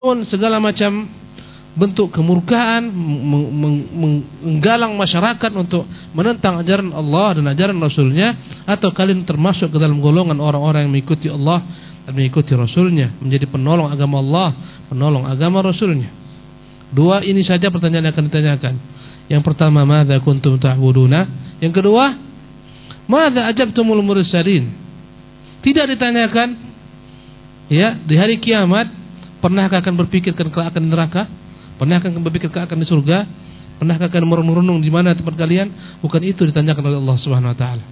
segala macam bentuk kemurkaan, menggalang masyarakat untuk menentang ajaran Allah dan ajaran Rasulnya, atau kalian termasuk ke dalam golongan orang-orang yang mengikuti Allah dan mengikuti Rasulnya, menjadi penolong agama Allah, penolong agama Rasulnya. Dua ini saja pertanyaan yang akan ditanyakan. Yang pertama, madza kuntum ta'buduna? Yang kedua, madza ajabtumul mursalin? Tidak ditanyakan, ya, di hari kiamat, pernahkah akan berpikirkan akan neraka? Pernahkah akan berpikir akan di surga? Pernahkah akan merenung-renung di mana tempat kalian? Bukan itu ditanyakan oleh Allah Subhanahu wa taala.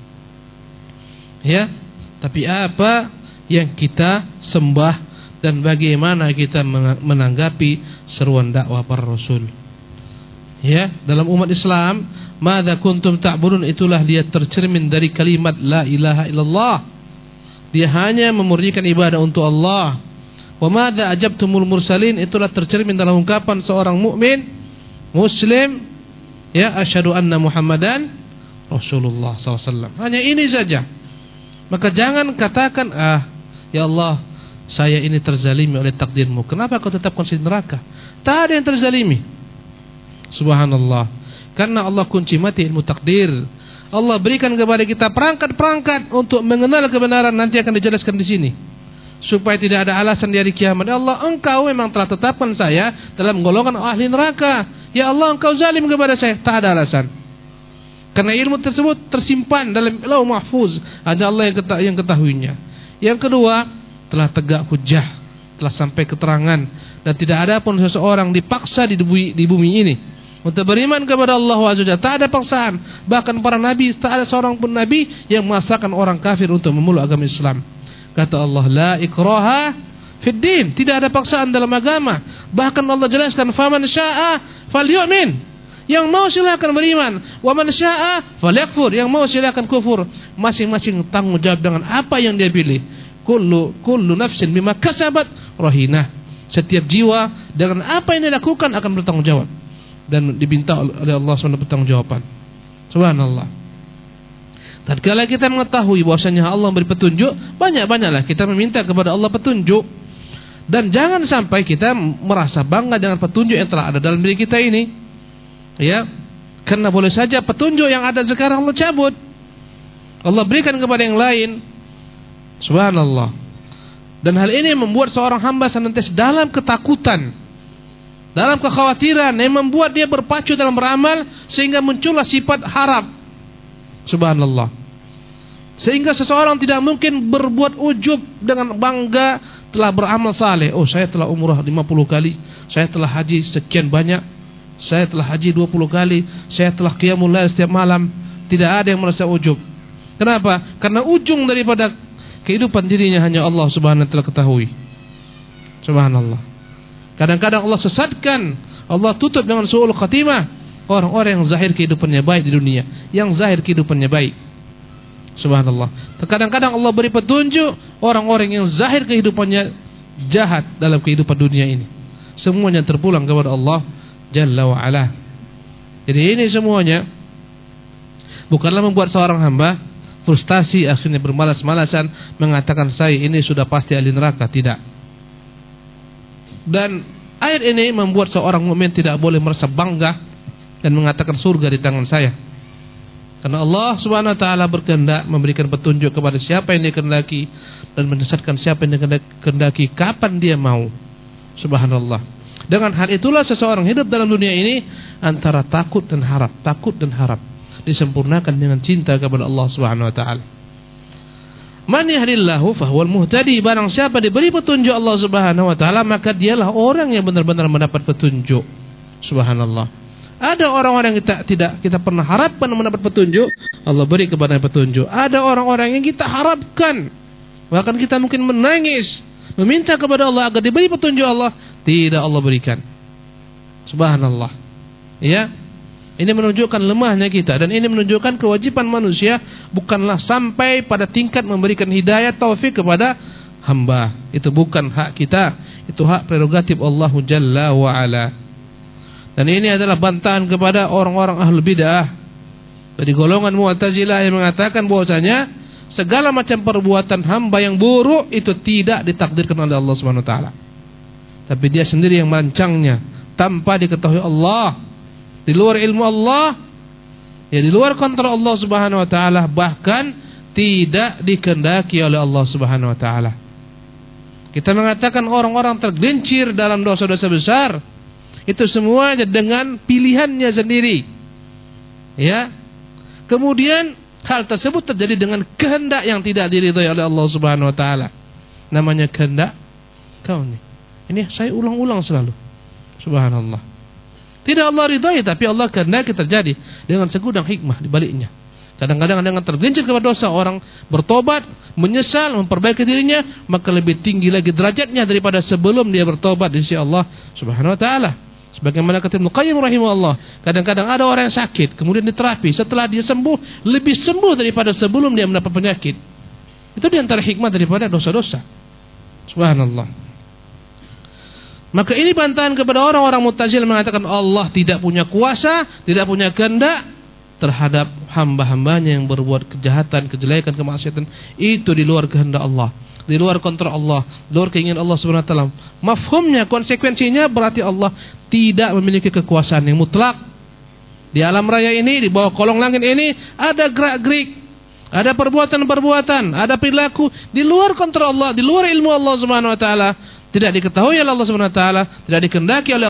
Ya, tapi apa yang kita sembah dan bagaimana kita menanggapi seruan dakwah para rasul. Ya, dalam umat Islam, madza kuntum ta'budun, itulah dia tercermin dari kalimat la ilaha illallah. Dia hanya memurnikan ibadah untuk Allah. Wa madza ajabtumul mursalin, itulah tercermin dalam ungkapan seorang mukmin muslim, ya, asyhadu anna Muhammadan Rasulullah SAW. Hanya ini saja. Maka jangan katakan, ya Allah, saya ini terzalimi oleh takdirmu, kenapa kau tetapkan saya di neraka? Tak ada yang terzalimi. Subhanallah. Karena Allah kunci mati ilmu takdir. Allah berikan kepada kita perangkat-perangkat untuk mengenal kebenaran, nanti akan dijelaskan di sini. Supaya tidak ada alasan di hari kiamat, ya Allah, engkau memang telah tetapkan saya dalam golongan ahli neraka. Ya Allah, engkau zalim kepada saya. Tak ada alasan. Karena ilmu tersebut tersimpan dalam Lauh Mahfuz, ada Allah yang ketahuinya. Yang kedua, telah tegak hujjah, telah sampai keterangan, dan tidak ada pun seseorang dipaksa di bumi ini untuk beriman kepada Allah Azza wa Jalla. Tak ada paksaan. Bahkan para nabi, tak ada seorang pun nabi yang memaksakan orang kafir untuk memeluk agama Islam. Kata Allah, la ikraha fid din, tidak ada paksaan dalam agama. Bahkan Allah jelaskan, faman syaa'a falyu'min, yang mau silakan beriman, wa man syaa'a falyakfur, yang mau silakan kufur. Masing-masing tanggung jawab dengan apa yang dia pilih. Kullu nafsin bima kasabat rahinah. Setiap jiwa dengan apa yang dia lakukan akan bertanggung jawab dan diminta oleh Allah SWT pertanggungjawaban. Subhanallah. Tatkala kita mengetahui bahwasanya Allah beri petunjuk, banyak-banyaklah kita meminta kepada Allah petunjuk. Dan jangan sampai kita merasa bangga dengan petunjuk yang telah ada dalam diri kita ini. Ya, karena boleh saja petunjuk yang ada sekarang Allah cabut, Allah berikan kepada yang lain. Subhanallah. Dan hal ini membuat seorang hamba senantiasa dalam ketakutan, dalam kekhawatiran, yang membuat dia berpacu dalam beramal sehingga muncullah sifat harap. Subhanallah. Sehingga seseorang tidak mungkin berbuat ujub dengan bangga telah beramal saleh. Oh, saya telah umrah 50 kali, saya telah haji sekian banyak, saya telah haji 20 kali, saya telah qiyamul lail setiap malam. Tidak ada yang merasa ujub. Kenapa? Karena ujung daripada kehidupan dirinya hanya Allah Subhanahu wa taala ketahui. Subhanallah. Kadang-kadang Allah sesatkan, Allah tutup dengan su'ul khatimah orang-orang yang zahir kehidupannya baik di dunia, yang zahir kehidupannya baik. Subhanallah. Kadang-kadang Allah beri petunjuk orang-orang yang zahir kehidupannya jahat dalam kehidupan dunia ini. Semuanya terpulang kepada Allah Jalla wa Ala. Jadi ini semuanya bukanlah membuat seorang hamba frustasi, akhirnya bermalas-malasan mengatakan saya ini sudah pasti ahli neraka. Tidak. Dan ayat ini membuat seorang mukmin tidak boleh merasa bangga dan mengatakan surga di tangan saya. Karena Allah Subhanahu wa taala berkehendak memberikan petunjuk kepada siapa yang dia kehendaki dan menyesatkan siapa yang dia kehendaki kapan dia mau. Subhanallah. Dengan hal itulah seseorang hidup dalam dunia ini antara takut dan harap, takut dan harap, disempurnakan dengan cinta kepada Allah Subhanahu wa taala. Man yahdillahu fahuwal muhtadi, barang siapa diberi petunjuk Allah Subhanahu wa taala maka dialah orang yang benar-benar mendapat petunjuk. Subhanallah. Ada orang-orang yang kita pernah harapkan mendapat petunjuk, Allah beri kepada petunjuk. Ada orang-orang yang kita harapkan, bahkan kita mungkin menangis, meminta kepada Allah agar diberi petunjuk Allah, tidak Allah berikan. Subhanallah. Ya, ini menunjukkan lemahnya kita, dan ini menunjukkan kewajiban manusia bukanlah sampai pada tingkat memberikan hidayah taufik kepada hamba. Itu bukan hak kita, itu hak prerogatif Allah Jalla wa Ala. Dan ini adalah bantahan kepada orang-orang ahlul bid'ah dari golongan Mu'tazilah yang mengatakan bahwasanya segala macam perbuatan hamba yang buruk itu tidak ditakdirkan oleh Allah Subhanahu wa taala. tapi dia sendiri yang merancangnya tanpa diketahui Allah, di luar ilmu Allah, ya di luar kontrol Allah Subhanahu wa taala, bahkan tidak dikehendaki oleh Allah Subhanahu wa taala. Kita mengatakan orang-orang tergelincir dalam dosa-dosa besar itu semuanya dengan pilihannya sendiri. Ya. Kemudian hal tersebut terjadi dengan kehendak yang tidak diridhai oleh Allah Subhanahu wa taala. Namanya kehendak kauni. Ini saya ulang-ulang selalu. Subhanallah. Tidak Allah ridhai, tapi Allah kehendaki terjadi dengan segudang hikmah di baliknya. Kadang-kadang dengan tergelincir kepada dosa, orang bertobat, menyesal, memperbaiki dirinya, maka lebih tinggi lagi derajatnya daripada sebelum dia bertobat di sisi Allah Subhanahu wa taala. Sebagaimana kata Ibnu Qayyim rahimahullah, kadang-kadang ada orang yang sakit, kemudian diterapi, setelah dia sembuh, lebih sembuh daripada sebelum dia mendapat penyakit. Itu di antara hikmah daripada dosa-dosa. Subhanallah. Maka ini bantahan kepada orang-orang Mu'tazilah mengatakan Allah tidak punya kuasa, tidak punya kehendak terhadap hamba-hambanya yang berbuat kejahatan, kejelekan, kemaksiatan. Itu di luar kehendak Allah, di luar kontrol Allah, di luar keinginan Allah Subhanahu wa taala. Mafhumnya, konsekuensinya berarti Allah tidak memiliki kekuasaan yang mutlak. Di alam raya ini, di bawah kolong langit ini ada gerak-gerik, ada perbuatan-perbuatan, ada perilaku di luar kontrol Allah, di luar ilmu Allah Subhanahu wa taala, tidak diketahui oleh Allah Subhanahu wa taala, tidak dikehendaki oleh